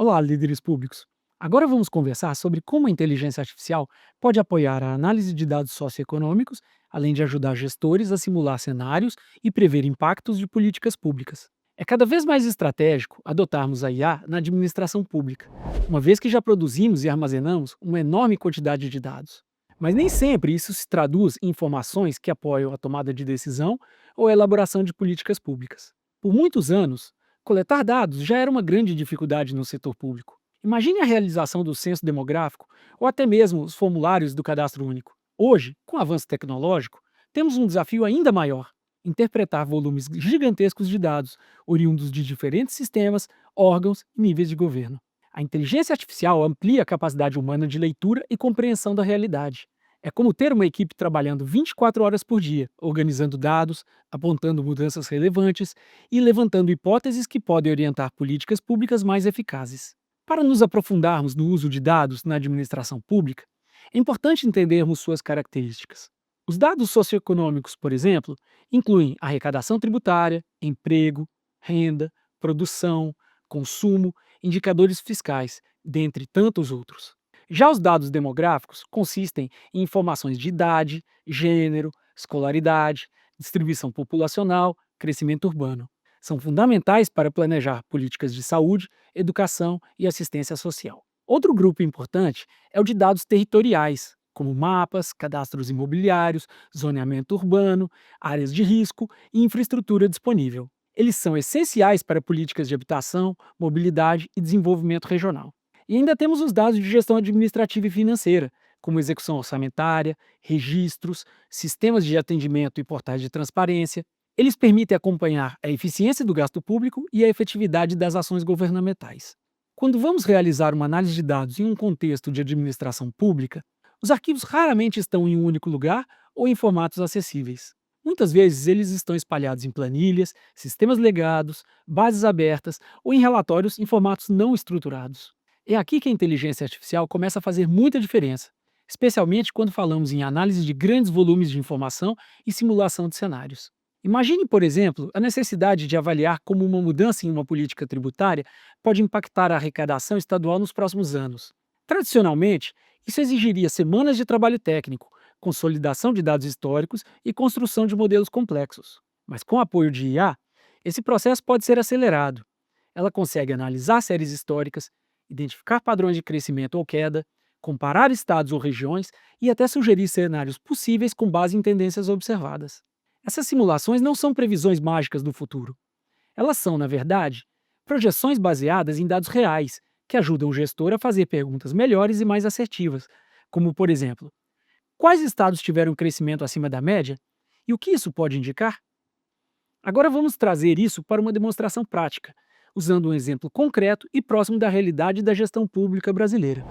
Olá, líderes públicos. Agora vamos conversar sobre como a inteligência artificial pode apoiar a análise de dados socioeconômicos, além de ajudar gestores a simular cenários e prever impactos de políticas públicas. É cada vez mais estratégico adotarmos a IA na administração pública, uma vez que já produzimos e armazenamos uma enorme quantidade de dados. Mas nem sempre isso se traduz em informações que apoiam a tomada de decisão ou a elaboração de políticas públicas. Por muitos anos, coletar dados já era uma grande dificuldade no setor público. Imagine a realização do censo demográfico ou até mesmo os formulários do cadastro único. Hoje, com o avanço tecnológico, temos um desafio ainda maior: interpretar volumes gigantescos de dados, oriundos de diferentes sistemas, órgãos e níveis de governo. A inteligência artificial amplia a capacidade humana de leitura e compreensão da realidade. É como ter uma equipe trabalhando 24 horas por dia, organizando dados, apontando mudanças relevantes e levantando hipóteses que podem orientar políticas públicas mais eficazes. Para nos aprofundarmos no uso de dados na administração pública, é importante entendermos suas características. Os dados socioeconômicos, por exemplo, incluem arrecadação tributária, emprego, renda, produção, consumo, indicadores fiscais, dentre tantos outros. Já os dados demográficos consistem em informações de idade, gênero, escolaridade, distribuição populacional, crescimento urbano. São fundamentais para planejar políticas de saúde, educação e assistência social. Outro grupo importante é o de dados territoriais, como mapas, cadastros imobiliários, zoneamento urbano, áreas de risco e infraestrutura disponível. Eles são essenciais para políticas de habitação, mobilidade e desenvolvimento regional. E ainda temos os dados de gestão administrativa e financeira, como execução orçamentária, registros, sistemas de atendimento e portais de transparência. Eles permitem acompanhar a eficiência do gasto público e a efetividade das ações governamentais. Quando vamos realizar uma análise de dados em um contexto de administração pública, os arquivos raramente estão em um único lugar ou em formatos acessíveis. Muitas vezes eles estão espalhados em planilhas, sistemas legados, bases abertas ou em relatórios em formatos não estruturados. É aqui que a inteligência artificial começa a fazer muita diferença, especialmente quando falamos em análise de grandes volumes de informação e simulação de cenários. Imagine, por exemplo, a necessidade de avaliar como uma mudança em uma política tributária pode impactar a arrecadação estadual nos próximos anos. Tradicionalmente, isso exigiria semanas de trabalho técnico, consolidação de dados históricos e construção de modelos complexos. Mas com o apoio de IA, esse processo pode ser acelerado. Ela consegue analisar séries históricas, identificar padrões de crescimento ou queda, comparar estados ou regiões e até sugerir cenários possíveis com base em tendências observadas. Essas simulações não são previsões mágicas do futuro. Elas são, na verdade, projeções baseadas em dados reais, que ajudam o gestor a fazer perguntas melhores e mais assertivas, como, por exemplo, quais estados tiveram crescimento acima da média e o que isso pode indicar? Agora vamos trazer isso para uma demonstração prática, usando um exemplo concreto e próximo da realidade da gestão pública brasileira.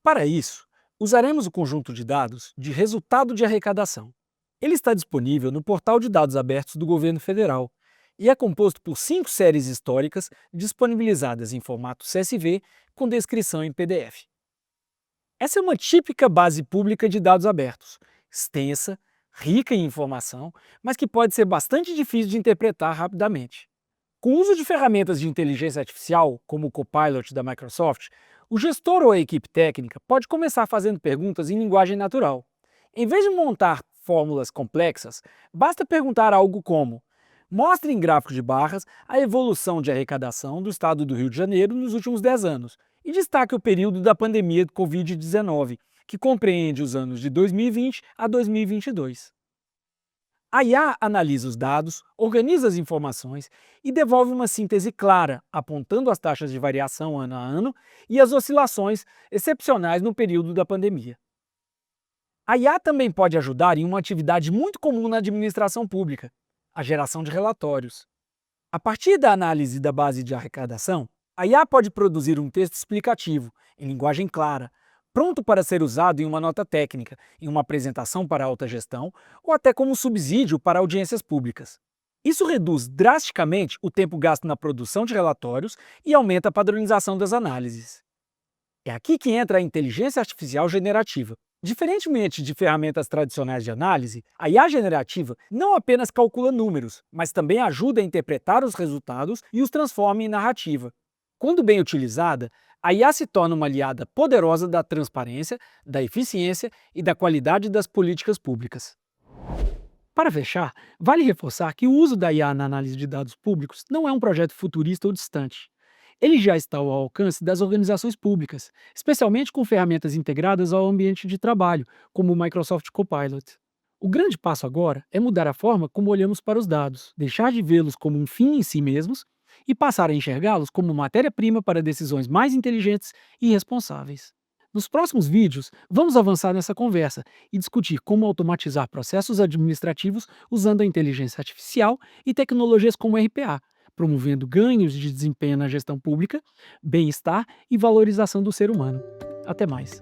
Para isso, usaremos o conjunto de dados de resultado de arrecadação. Ele está disponível no portal de dados abertos do governo federal e é composto por 5 séries históricas disponibilizadas em formato CSV com descrição em PDF. Essa é uma típica base pública de dados abertos, extensa, rica em informação, mas que pode ser bastante difícil de interpretar rapidamente. Com o uso de ferramentas de inteligência artificial, como o Copilot da Microsoft, o gestor ou a equipe técnica pode começar fazendo perguntas em linguagem natural. Em vez de montar fórmulas complexas, basta perguntar algo como: mostre em gráfico de barras a evolução de arrecadação do estado do Rio de Janeiro nos últimos 10 anos e destaque o período da pandemia do Covid-19, que compreende os anos de 2020 a 2022. A IA analisa os dados, organiza as informações e devolve uma síntese clara, apontando as taxas de variação ano a ano e as oscilações excepcionais no período da pandemia. A IA também pode ajudar em uma atividade muito comum na administração pública: a geração de relatórios. A partir da análise da base de arrecadação, a IA pode produzir um texto explicativo, em linguagem clara, pronto para ser usado em uma nota técnica, em uma apresentação para a alta gestão ou até como subsídio para audiências públicas. Isso reduz drasticamente o tempo gasto na produção de relatórios e aumenta a padronização das análises. É aqui que entra a inteligência artificial generativa. Diferentemente de ferramentas tradicionais de análise, a IA generativa não apenas calcula números, mas também ajuda a interpretar os resultados e os transforma em narrativa. Quando bem utilizada, a IA se torna uma aliada poderosa da transparência, da eficiência e da qualidade das políticas públicas. Para fechar, vale reforçar que o uso da IA na análise de dados públicos não é um projeto futurista ou distante. Ele já está ao alcance das organizações públicas, especialmente com ferramentas integradas ao ambiente de trabalho, como o Microsoft Copilot. O grande passo agora é mudar a forma como olhamos para os dados, deixar de vê-los como um fim em si mesmos e passar a enxergá-los como matéria-prima para decisões mais inteligentes e responsáveis. Nos próximos vídeos, vamos avançar nessa conversa e discutir como automatizar processos administrativos usando a inteligência artificial e tecnologias como RPA, promovendo ganhos de desempenho na gestão pública, bem-estar e valorização do ser humano. Até mais!